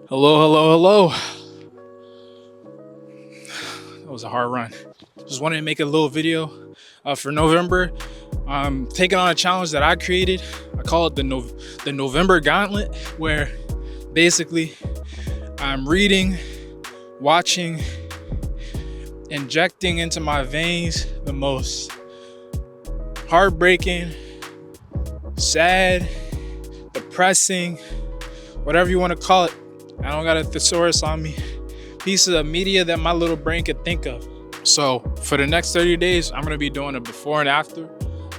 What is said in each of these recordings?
Hello, hello, hello. That was a hard run. Just wanted to make a little video for November. I'm taking on a challenge that I created. I call it the November Gauntlet, where basically I'm reading, watching, injecting into my veins the most heartbreaking, sad, depressing, whatever you want to call it. I don't got a thesaurus on me. Pieces of media that my little brain could think of. So for the next 30 days, I'm gonna be doing a before and after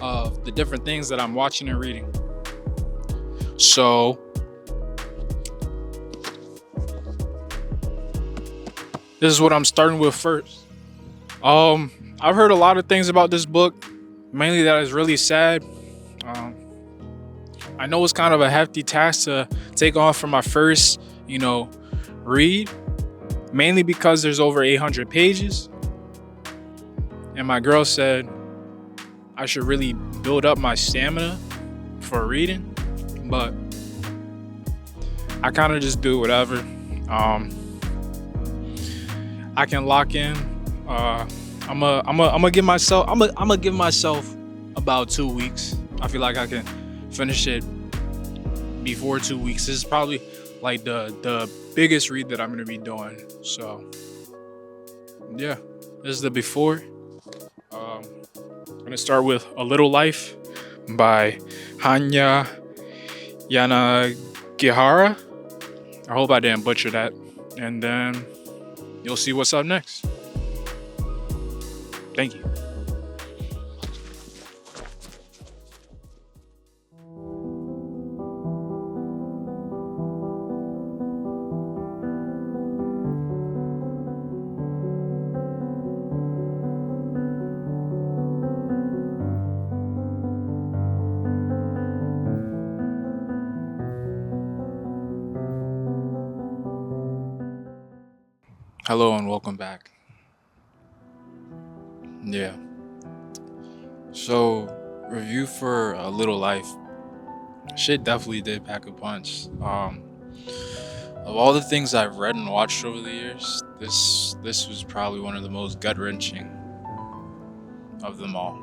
of the different things that I'm watching and reading. So this is what I'm starting with first. I've heard a lot of things about this book, mainly that it's really sad. I know it's kind of a hefty task to take on for my first, read, mainly because there's over 800 pages. And my girl said I should really build up my stamina for reading, but I kind of just do whatever. I can lock in. I'm gonna give myself about 2 weeks. I feel like I can finish it before 2 weeks. This is probably like the biggest read that I'm gonna be doing. So yeah, this is the before. I'm gonna start with A Little Life by Hanya Yanagihara. I hope I didn't butcher that. And then you'll see what's up next. Thank you. Hello and welcome back. Yeah. So, review for A Little Life. Shit definitely did pack a punch. Of all the things I've read and watched over the years, this was probably one of the most gut-wrenching of them all.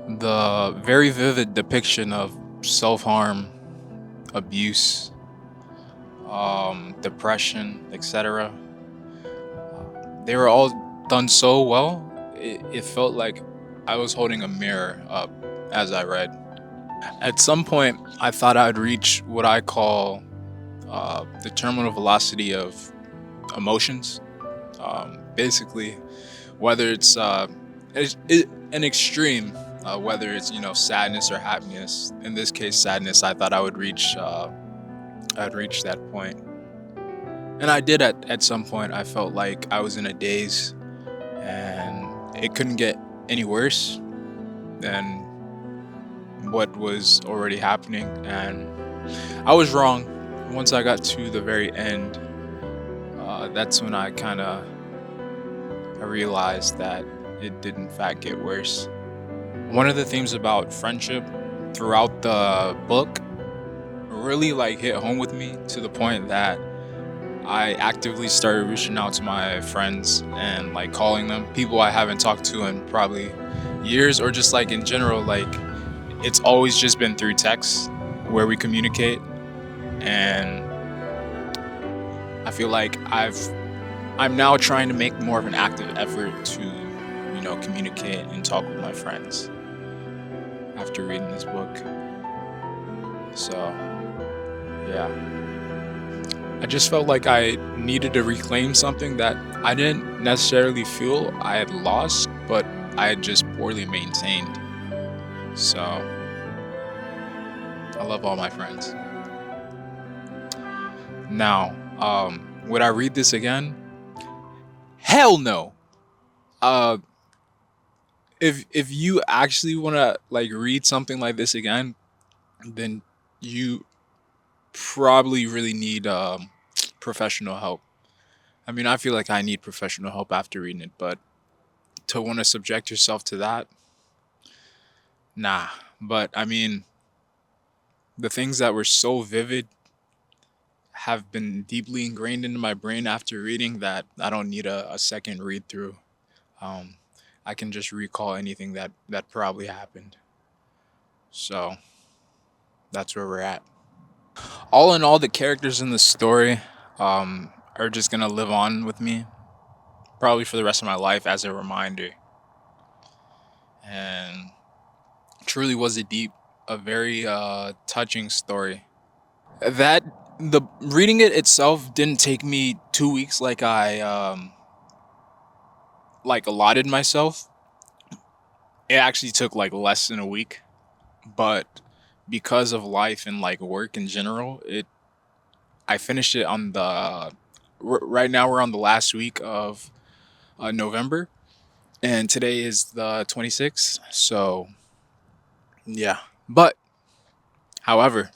The very vivid depiction of self-harm, abuse, depression, etc. They were all done so well. It felt like I was holding a mirror up as I read. At some point, I thought I'd reach what I call the terminal velocity of emotions. Basically, whether it's an extreme, whether it's sadness or happiness. In this case, sadness. I thought I would reach. I'd reach that point. And I did at some point. I felt like I was in a daze and it couldn't get any worse than what was already happening. And I was wrong. Once I got to the very end, that's when I realized that it did in fact get worse. One of the themes about friendship throughout the book really hit home with me to the point that I actively started reaching out to my friends and calling them, people I haven't talked to in probably years, or just in general, it's always just been through text where we communicate. And I feel like I'm now trying to make more of an active effort to communicate and talk with my friends after reading this book. So yeah, I just felt like I needed to reclaim something that I didn't necessarily feel I had lost, but I had just poorly maintained. So I love all my friends. Now, would I read this again? Hell no. If you actually want to read something like this again, then you probably really need professional help. I mean, I feel like I need professional help after reading it, but to want to subject yourself to that. Nah. But I mean, the things that were so vivid have been deeply ingrained into my brain after reading that I don't need a second read through. Um, I can just recall anything that probably happened. So that's where we're at. All in all, the characters in the story are just gonna live on with me, probably for the rest of my life as a reminder. And truly was a very touching story. That the reading it itself didn't take me 2 weeks like I like allotted myself. It actually took like less than a week, but because of life and like work in general, it I finished it on the right now we're on the last week of November, and today is the 26th. So yeah, but however,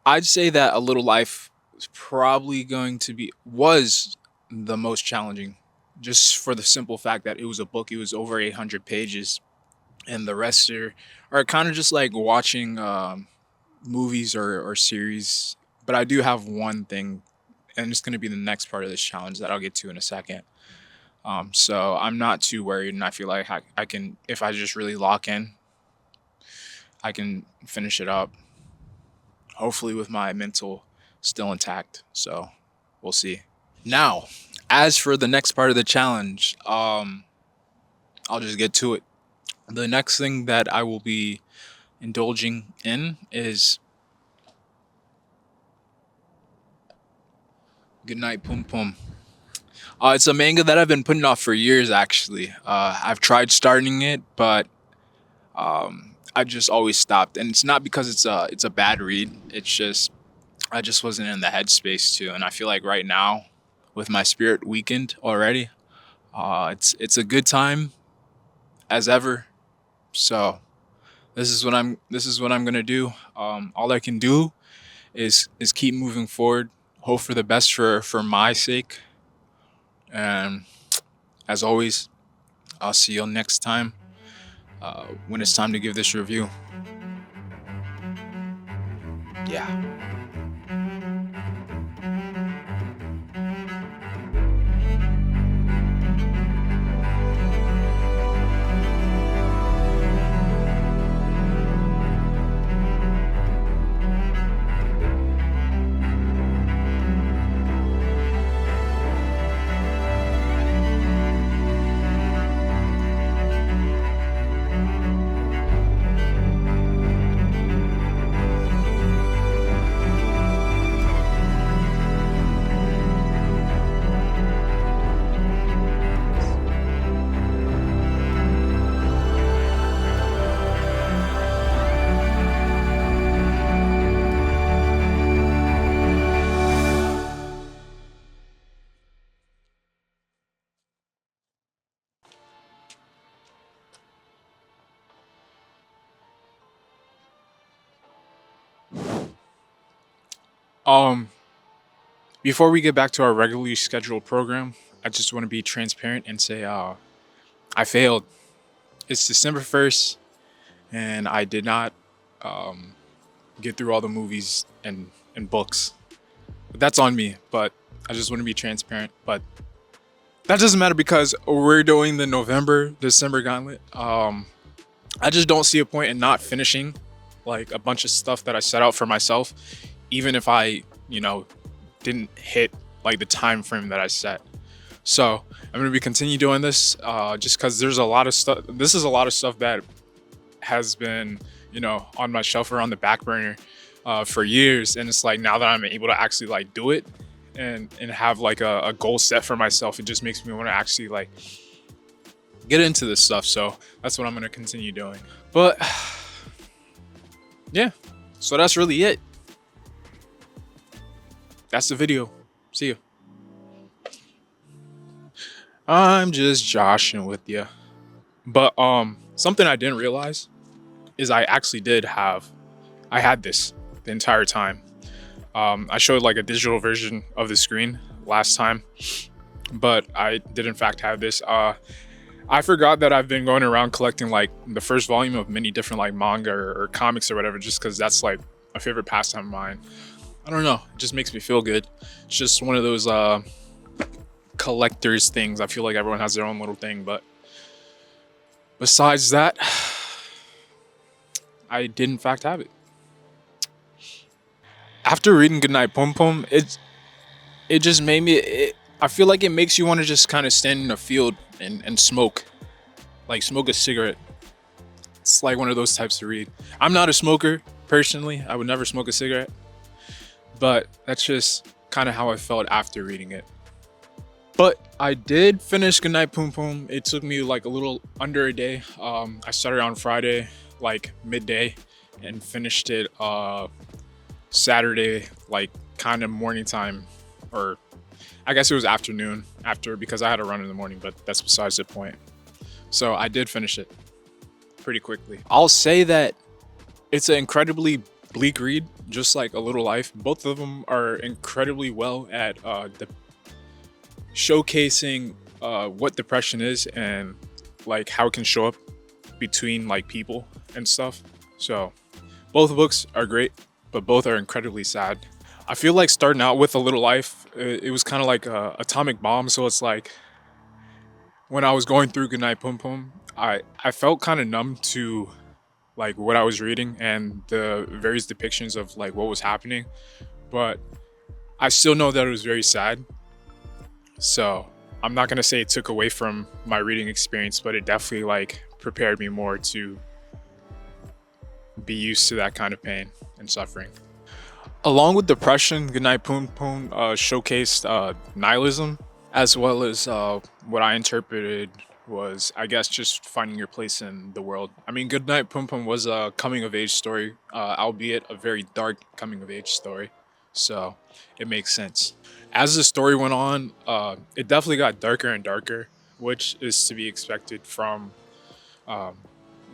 I'd say that A Little Life is probably going to be was the most challenging, just for the simple fact that it was a book. It was over 800 pages, and the rest are kind of just like watching movies or series. But I do have one thing, and it's going to be the next part of this challenge that I'll get to in a second. So I'm not too worried, and I feel like I can, if I just really lock in, I can finish it up. Hopefully, with my mental still intact. So we'll see. Now, as for the next part of the challenge, I'll just get to it. The next thing that I will be indulging in is Goodnight Pun Pun. It's a manga that I've been putting off for years, actually. I've tried starting it, but I just always stopped. And it's not because it's a bad read. It's just I just wasn't in the headspace to. And I feel like right now, with my spirit weakened already, it's a good time as ever. So this is what I'm gonna do. All I can do is keep moving forward. Hope for the best for my sake. And as always, I'll see you next time when it's time to give this review. Yeah. Um, Before we get back to our regularly scheduled program, I just want to be transparent and say I failed. It's December 1st, and I did not um, get through all the movies and books. But that's on me, but I just want to be transparent. But that doesn't matter because we're doing the November December gauntlet. I just don't see a point in not finishing like a bunch of stuff that I set out for myself, even if I, didn't hit like the time frame that I set. So I'm gonna be continue doing this just because there's a lot of stuff. This is a lot of stuff that has been, on my shelf or on the back burner for years, and it's like now that I'm able to actually like do it and have like a goal set for myself, it just makes me want to actually like get into this stuff. So that's what I'm gonna continue doing. But yeah, so that's really it. That's the video. See you. I'm just joshing with you. But something I didn't realize is I actually I had this the entire time. I showed like a digital version of the screen last time, but I did in fact have this. I forgot that I've been going around collecting like the first volume of many different like manga or comics or whatever, just because that's like a favorite pastime of mine. I don't know, it just makes me feel good. It's just one of those collectors things. I feel like everyone has their own little thing, but besides that, I did in fact have it. After reading Goodnight Pun Pun, it just made me. I feel like it makes you want to just kind of stand in a field and smoke, like smoke a cigarette. It's like one of those types to read. I'm not a smoker personally. I would never smoke a cigarette, but that's just kind of how I felt after reading it. But I did finish Goodnight Pun Pun. It took me like a little under a day. I started on Friday, like midday, and finished it Saturday, like kind of morning time, or I guess it was afternoon after because I had to run in the morning, but that's besides the point. So I did finish it pretty quickly. I'll say that it's an incredibly bleak read, just like A Little Life. Both of them are incredibly well at showcasing what depression is and like how it can show up between like people and stuff. So both books are great, but both are incredibly sad. I feel like starting out with A Little Life, it was kind of like a atomic bomb. So it's like when I was going through Goodnight Pum Pum, I felt kind of numb to like what I was reading and the various depictions of like what was happening, but I still know that it was very sad. So I'm not gonna say it took away from my reading experience, but it definitely like prepared me more to be used to that kind of pain and suffering. Along with depression, Goodnight Pun Pun showcased nihilism, as well as what I interpreted was, I guess, just finding your place in the world. I mean, Goodnight Pun Pun was a coming of age story, albeit a very dark coming of age story. So it makes sense. As the story went on, it definitely got darker and darker, which is to be expected from um,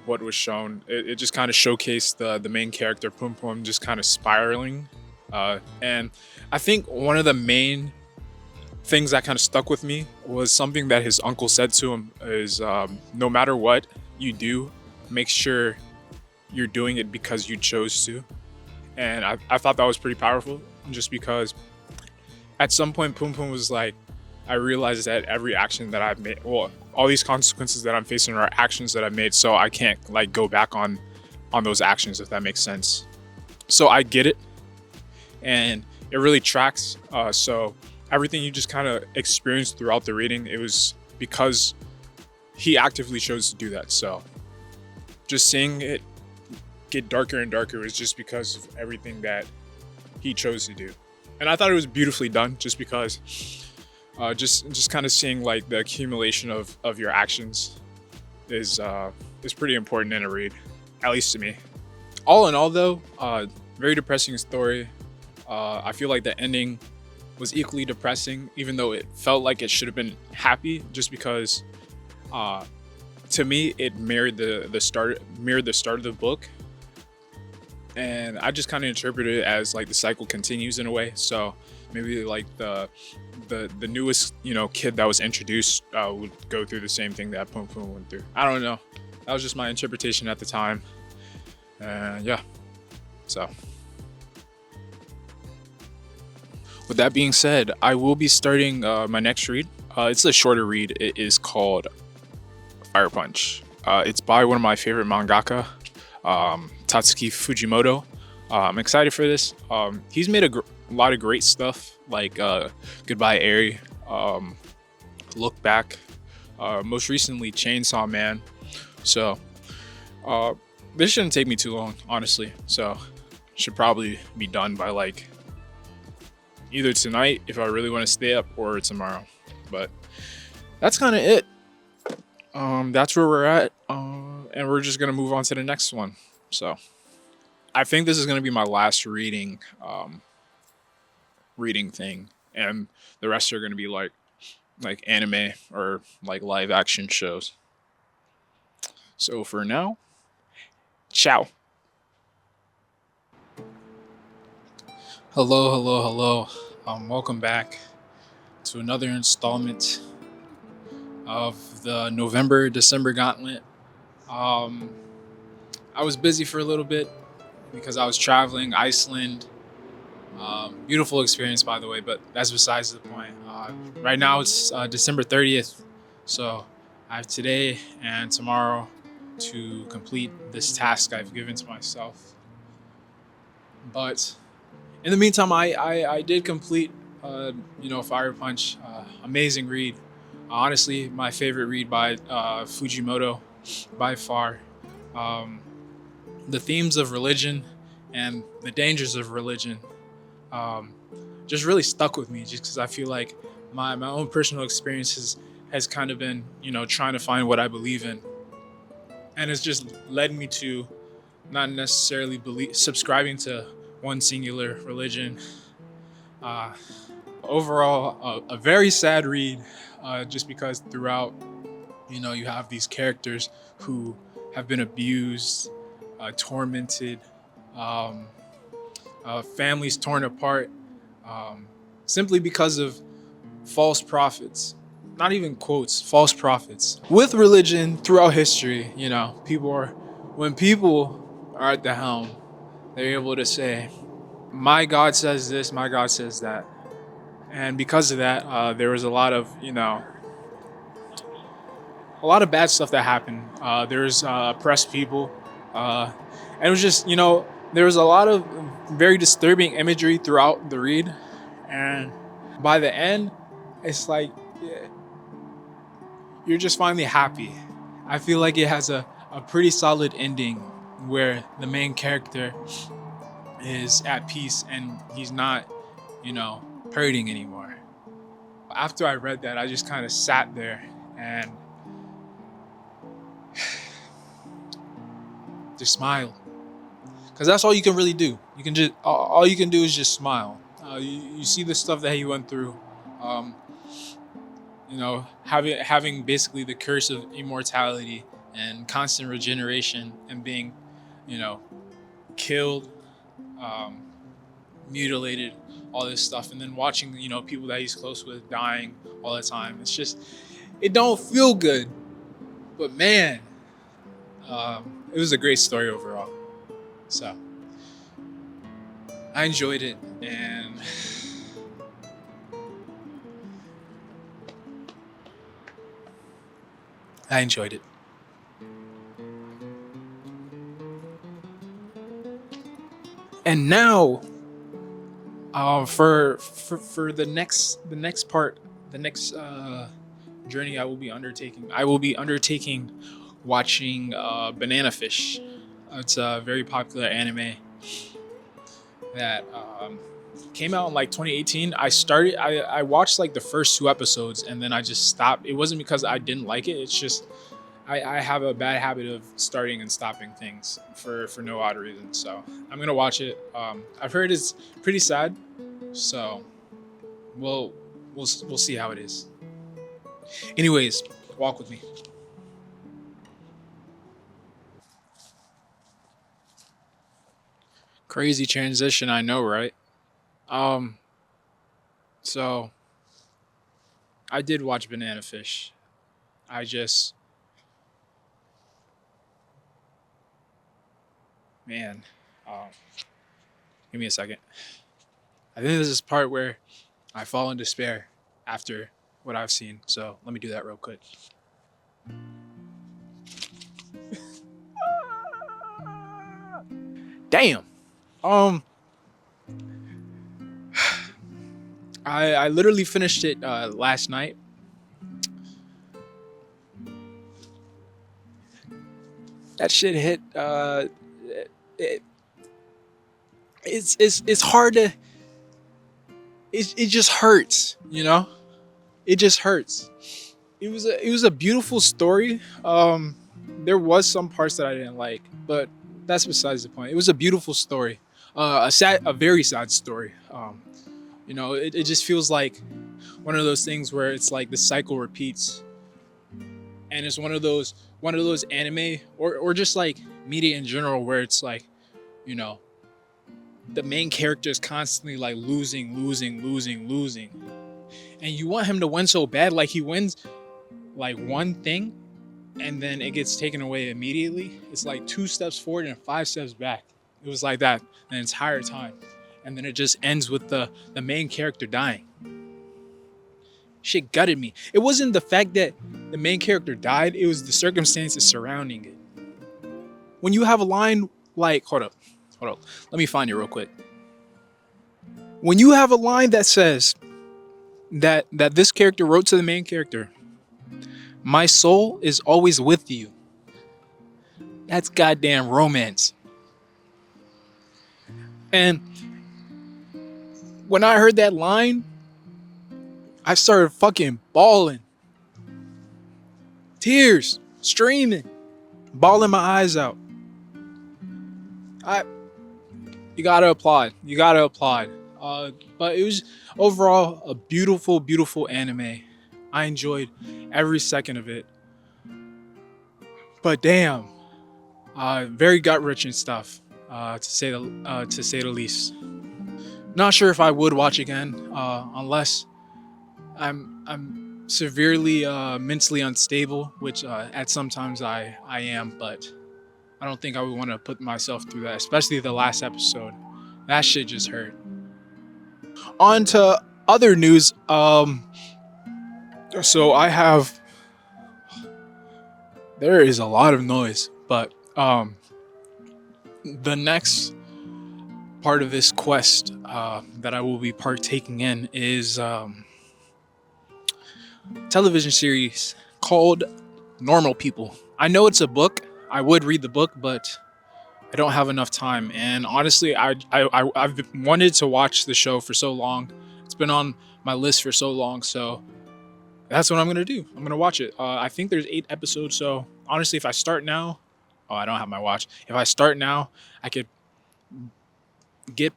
what was shown. It just kind of showcased the main character Pum Pum just kind of spiraling, and I think one of the main things that kind of stuck with me was something that his uncle said to him is no matter what you do, make sure you're doing it because you chose to. And I thought that was pretty powerful, just because at some point Pum Pum was like, I realized that every action that I've made, well, all these consequences that I'm facing are actions that I've made, so I can't like go back on those actions, if that makes sense. So I get it, and it really tracks. So everything you just kind of experienced throughout the reading, it was because he actively chose to do that. So just seeing it get darker and darker is just because of everything that he chose to do. And I thought it was beautifully done, just because just kind of seeing like the accumulation of your actions is pretty important in a read, at least to me. All in all, though, very depressing story. I feel like the ending was equally depressing, even though it felt like it should have been happy, just because to me it mirrored the start of the book, and I just kind of interpreted it as like the cycle continues in a way. So maybe like the newest kid that was introduced would go through the same thing that Pum Pum went through. I don't know. That was just my interpretation at the time. Yeah. So with that being said, I will be starting my next read. It's a shorter read. It is called Fire Punch. It's by one of my favorite mangaka, Tatsuki Fujimoto. I'm excited for this. He's made a lot of great stuff, like Goodbye Eri, Look Back, most recently Chainsaw Man. So this shouldn't take me too long, honestly. So should probably be done by like either tonight if I really want to stay up, or tomorrow. But that's kind of it. That's where we're at, and we're just gonna move on to the next one. So I think this is gonna be my last reading thing, and the rest are gonna be like anime or like live action shows. So for now, ciao. Hello, hello, hello. Welcome back to another installment of the November-December Gauntlet. Um, I was busy for a little bit because I was traveling Iceland. Beautiful experience, by the way, but that's besides the point. Right now it's December 30th, so I have today and tomorrow to complete this task I've given to myself. But in the meantime, I did complete, Fire Punch. Amazing read. Honestly, my favorite read by Fujimoto by far. Um, the themes of religion and the dangers of religion um, just really stuck with me just because I feel like my own personal experiences has kind of been, trying to find what I believe in. And it's just led me to not necessarily subscribing to one singular religion. Uh, Overall, a very sad read, just because throughout, you have these characters who have been abused, tormented, um, families torn apart, um, simply because of false prophets. Not even quotes, false prophets. With religion throughout history, when people are at the helm, they're able to say, my God says this, my God says that. And because of that, there was a lot of bad stuff that happened. There's oppressed people, uh, and it was just, there was a lot of very disturbing imagery throughout the read, and by the end, it's like, yeah, you're just finally happy. I feel like it has a pretty solid ending where the main character is at peace and he's not, you know, hurting anymore. After I read that, I just kind of sat there and just smiled. Because that's all you can really do. You can just all you can do is just smile. You see the stuff that he went through. Um, having basically the curse of immortality and constant regeneration and being, you know, killed, um, mutilated, all this stuff, and then watching, people that he's close with dying all the time. It's just, it don't feel good. But man, it was a great story overall. So I enjoyed it, and I enjoyed it. And now, for the next part, the next journey I will be undertaking watching Banana Fish. It's a very popular anime that came out in like 2018. I watched like the first two episodes and then I just stopped. It wasn't because I didn't like it. It's just I have a bad habit of starting and stopping things for no odd reason. So I'm gonna watch it. I've heard it's pretty sad, so we'll see how it is. Anyways, walk with me. Crazy transition, I know, right? Um, so I did watch Banana Fish. I just, man, um, give me a second. I think this is the part where I fall in despair after what I've seen. So let me do that real quick. Damn. Um, I literally finished it last night. That shit hit. It, it's hard to. It just hurts, you know. It just hurts. It was a beautiful story. There was some parts that I didn't like, but that's besides the point. It was a beautiful story. A very sad story. It just feels like one of those things where it's like the cycle repeats, and it's one of those anime or just like media in general where it's like, you know, the main character is constantly like losing, and you want him to win so bad. Like he wins like one thing and then it gets taken away immediately. It's like 2 steps forward and 5 steps back. It was like that the entire time. And then it just ends with the main character dying. Shit gutted me. It wasn't the fact that the main character died, it was the circumstances surrounding it. When you have a line like, hold up, let me find it real quick. When you have a line that says that this character wrote to the main character, "My soul is always with you." That's goddamn romance. And when I heard that line, I started fucking bawling. Tears streaming, bawling my eyes out. You gotta applaud. But it was overall a beautiful, beautiful anime. I enjoyed every second of it. But damn, very gut wrenching stuff, to say the least. Not sure if I would watch again, unless I'm severely mentally unstable, which at sometimes I am, but I don't think I would want to put myself through that, especially the last episode. That shit just hurt. On to other news. So there is a lot of noise, but the next part of this quest that I will be partaking in is television series called Normal People. I know it's a book. I would read the book, but I don't have enough time. And honestly, I've wanted to watch the show for so long. It's been on my list for so long, so that's what I'm gonna do. I'm gonna watch it. I think there's 8 episodes, so honestly, if I start now, I don't have my watch. If I start now, I could get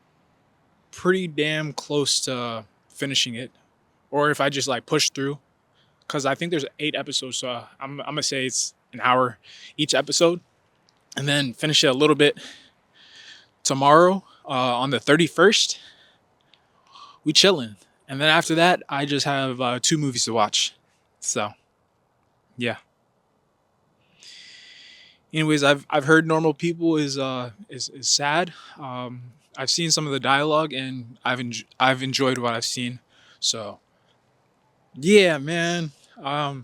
pretty damn close to finishing it, or if I just like push through, because I think there's 8 episodes, so I'm gonna say it's an hour each episode, and then finish it a little bit tomorrow on the 31st. We chilling, and then after that, I just have 2 movies to watch. So, yeah. Anyways, I've heard Normal People is sad. I've seen some of the dialogue, and I've enjoyed what I've seen. So, yeah, man. A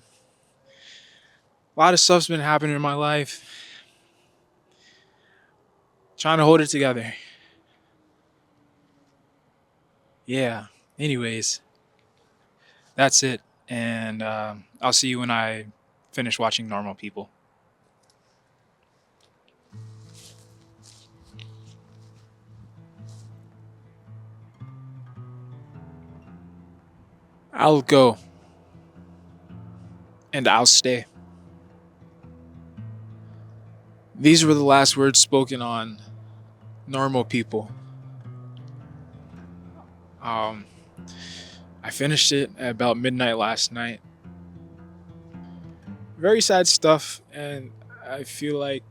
lot of stuff's been happening in my life. Trying to hold it together. Yeah. Anyways, that's it, and I'll see you when I finish watching Normal People. I'll go. And I'll stay. These were the last words spoken on Normal People. I finished it at about midnight last night. Very sad stuff, and I feel like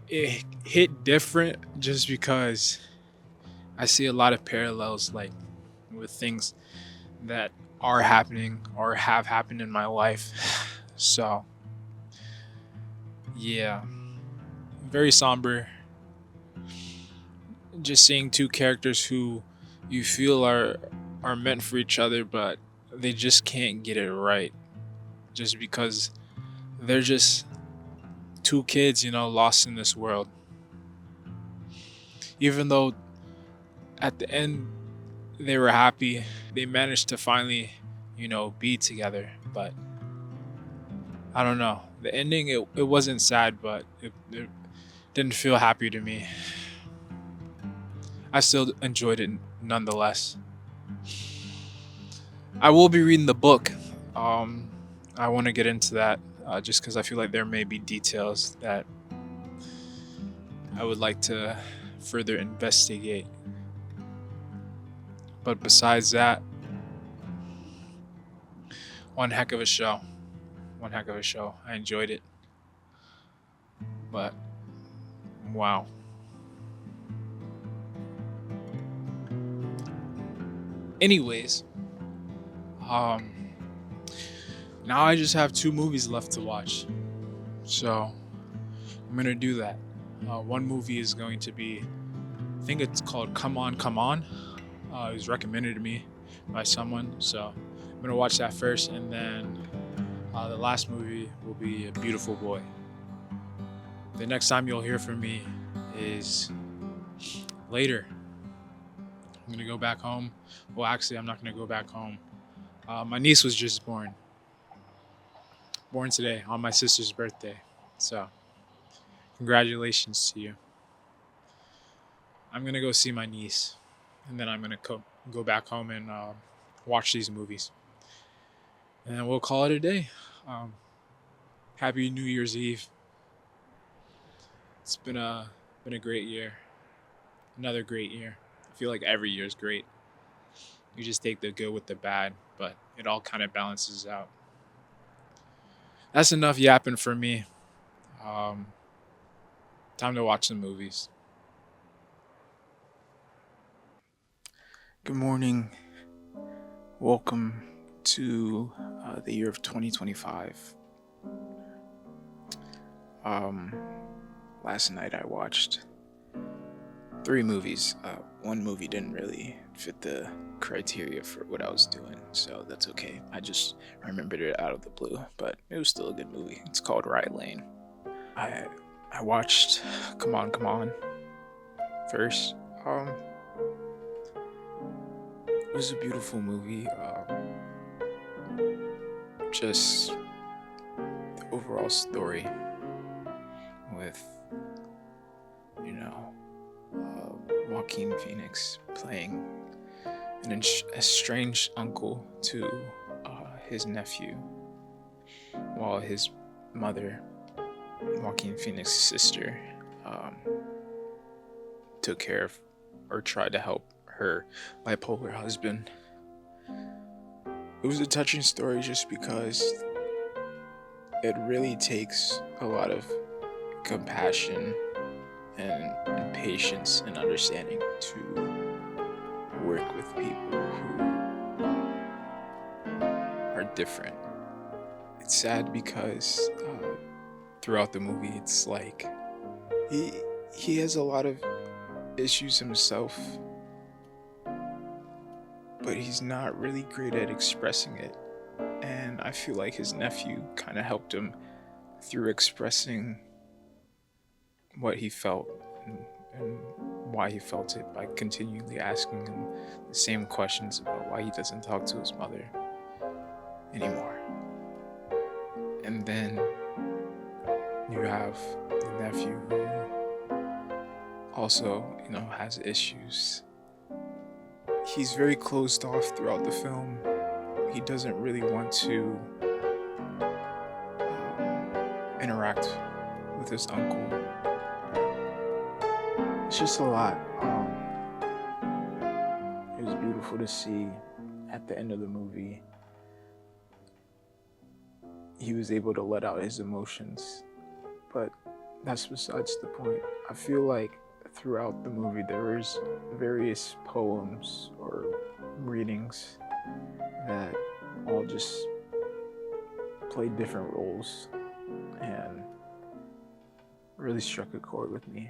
it hit different just because I see a lot of parallels, like with things that are happening or have happened in my life. So, yeah, very somber. Just seeing 2 characters who you feel are meant for each other, but they just can't get it right, just because they're just 2 kids, lost in this world. Even though at the end they were happy, they managed to finally, be together. But I don't know. The ending, it wasn't sad, but it didn't feel happy to me. I still enjoyed it nonetheless. I will be reading the book. I want to get into that just because I feel like there may be details that I would like to further investigate. But besides that, one heck of a show. I enjoyed it. But, wow. Anyways, Now I just have 2 movies left to watch. So I'm going to do that. One movie is going to be, I think it's called Cmon Cmon. It was recommended to me by someone. So I'm going to watch that first. And then the last movie will be A Beautiful Boy. The next time you'll hear from me is later. I'm going to go back home. Well, actually, I'm not going to go back home. My niece was just born today on my sister's birthday. So congratulations to you. I'm going to go see my niece. And then I'm going to go back home and watch these movies. And then we'll call it a day. Happy New Year's Eve. It's been a great year. Another great year. I feel like every year is great. You just take the good with the bad, but it all kind of balances out. That's enough yapping for me. Time to watch some movies. Good morning. Welcome to the year of 2025. Last night I watched 3 movies. One movie didn't really fit the criteria for what I was doing, so that's okay. I just remembered it out of the blue, but it was still a good movie. It's called Right Lane. I watched Cmon Cmon first. It was a beautiful movie. Just the overall story with, Joaquin Phoenix playing an estranged uncle to his nephew, while his mother, Joaquin Phoenix's sister, took care of or tried to help her bipolar husband. It was a touching story just because it really takes a lot of compassion and patience and understanding to work with people who are different. It's sad because throughout the movie it's like he has a lot of issues himself, but he's not really great at expressing it. And I feel like his nephew kind of helped him through expressing what he felt and why he felt it by continually asking him the same questions about why he doesn't talk to his mother anymore. And then you have the nephew who also, has issues. He's very closed off throughout the film. He doesn't really want to interact with his uncle. It's just a lot. It was beautiful to see at the end of the movie. He was able to let out his emotions, but that's besides the point. I feel like throughout the movie there was various poems or readings that all just played different roles and really struck a chord with me.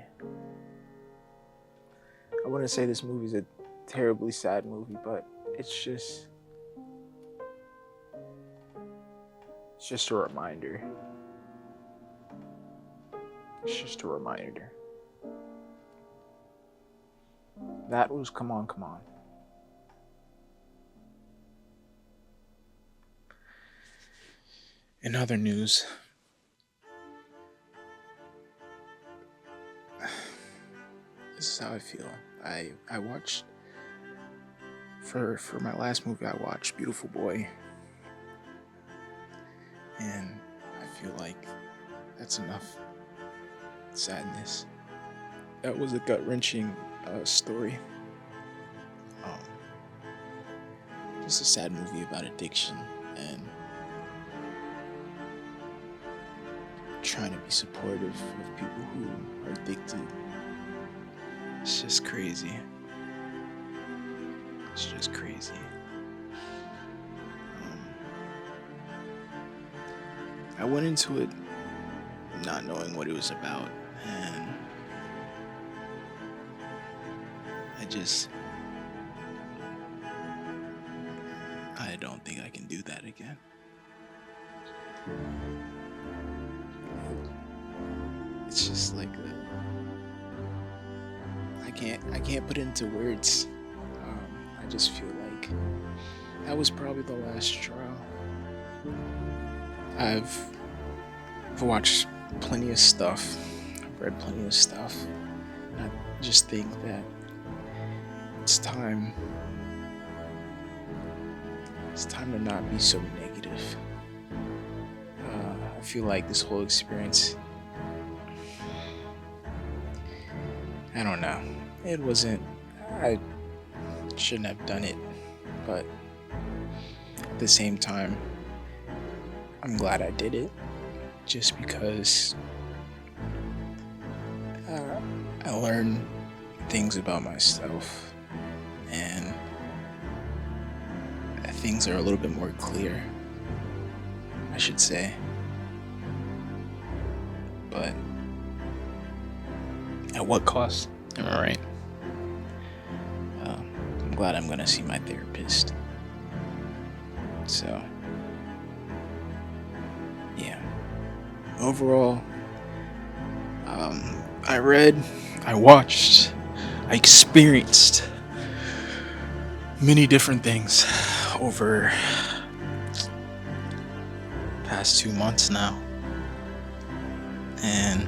I wouldn't say this movie's a terribly sad movie, but it's just a reminder. It's just a reminder. That was Cmon Cmon. In other news, this is how I feel. I watched for my last movie I watched Beautiful Boy, and I feel like that's enough sadness. That was a gut-wrenching story. Just a sad movie about addiction and trying to be supportive of people who are addicted. It's just crazy. It's just crazy. I went into it not knowing what it was about, and I don't think I can do that again. It's just like I can't put it into words. I just feel like that was probably the last straw. I've watched plenty of stuff. I've read plenty of stuff. I just think that it's time to not be so negative. I feel like this whole experience, I don't know. I shouldn't have done it, but at the same time, I'm glad I did it, just because I learned things about myself, and things are a little bit more clear, I should say. But at what cost? Am I right? I'm glad I'm gonna see my therapist. So, yeah. Overall, I read, I watched, I experienced many different things over past 2 months now, and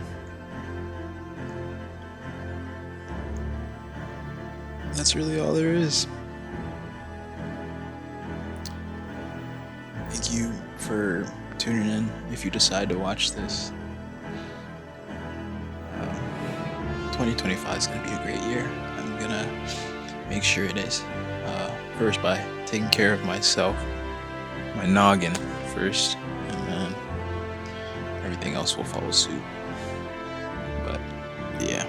that's really all there is. Thank you for tuning in. If you decide to watch this, 2025 is going to be a great year. I'm going to make sure it is. First by taking care of myself, my noggin first, and then everything else will follow suit. But yeah,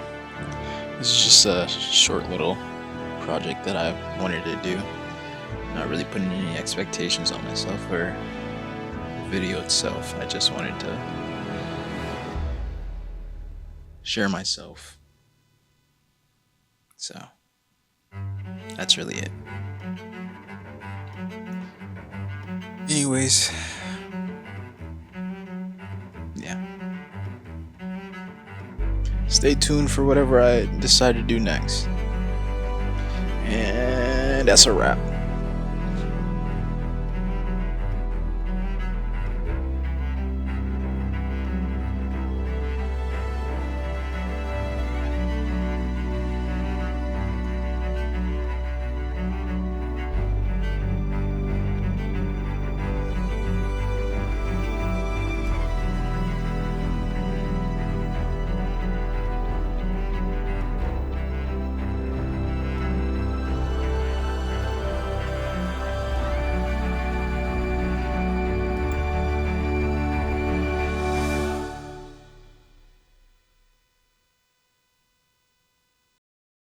this is just a short little project that I wanted to do. Not really putting any expectations on myself or the video itself. I just wanted to share myself. So that's really it. Anyways, yeah. Stay tuned for whatever I decide to do next. And that's a wrap.